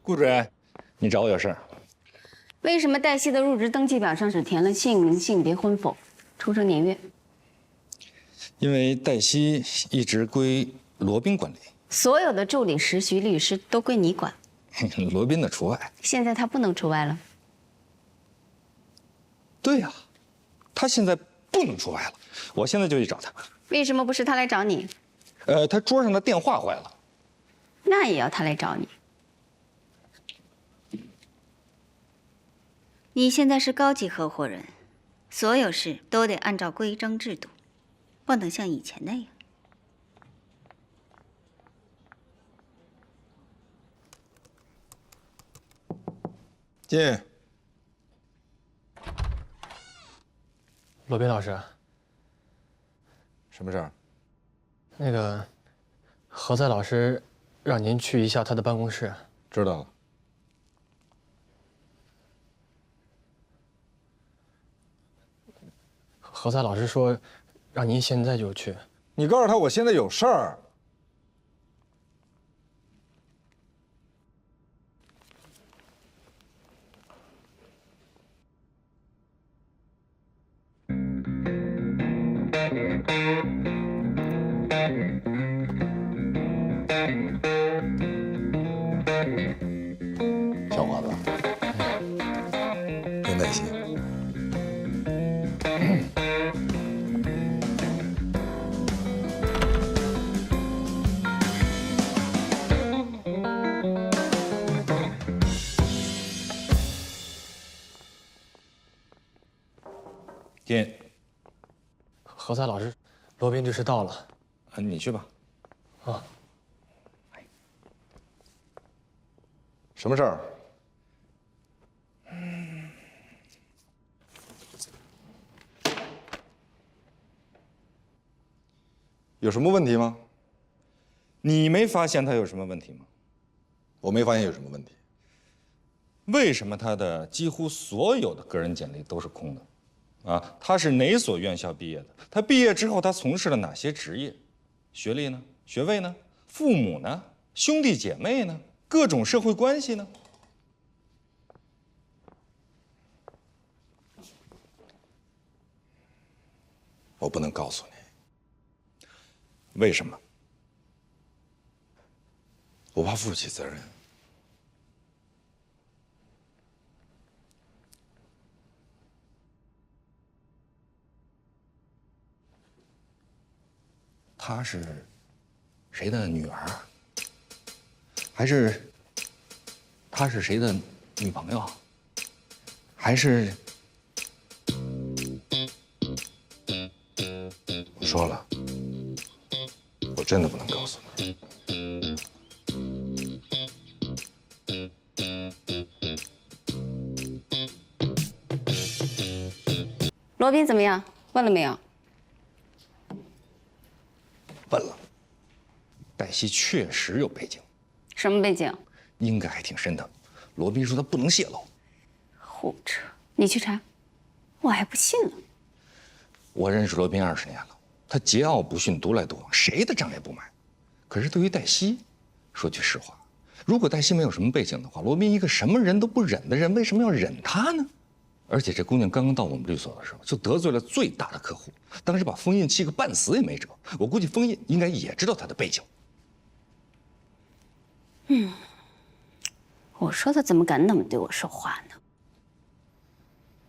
顾主任，你找我有事儿？为什么黛西的入职登记表上只填了姓名、性别、婚否、出生年月？因为黛西一直归罗宾管理，所有的助理、实习律师都归你管，罗宾的除外。现在他不能除外了。对呀，他现在不能除外了，我现在就去找他。为什么不是他来找你？他桌上的电话坏了。那也要他来找你。你现在是高级合伙人，所有事都得按照规章制度，不能像以前那样。进。罗宾老师，什么事儿？那个何塞老师让您去一下他的办公室。知道了。何塞老师说，让您现在就去。你告诉他我现在有事儿。小伙子，别耐心。进。何塞老师，罗宾律师到了。你去吧。啊。什么事儿？有什么问题吗？你没发现他有什么问题吗？我没发现有什么问题。为什么他的几乎所有的个人简历都是空的？啊，他是哪所院校毕业的？他毕业之后他从事了哪些职业？学历呢？学位呢？父母呢？兄弟姐妹呢？各种社会关系呢？我不能告诉你，为什么？我怕负不起责任。她是谁的女儿？还是她是谁的女朋友？还是……我说了，我真的不能告诉你。罗宾怎么样？问了没有？问了。黛西确实有背景，什么背景？应该还挺深的。罗宾说他不能泄露。胡扯！你去查，我还不信了。我认识罗宾20年了，他桀骜不驯，独来独往，谁的账也不买。可是对于黛西，说句实话，如果黛西没有什么背景的话，罗宾一个什么人都不忍的人，为什么要忍她呢？而且这姑娘刚刚到我们律所的时候，就得罪了最大的客户，当时把封印气个半死也没辙。我估计封印应该也知道她的背景。我说他怎么敢那么对我说话呢？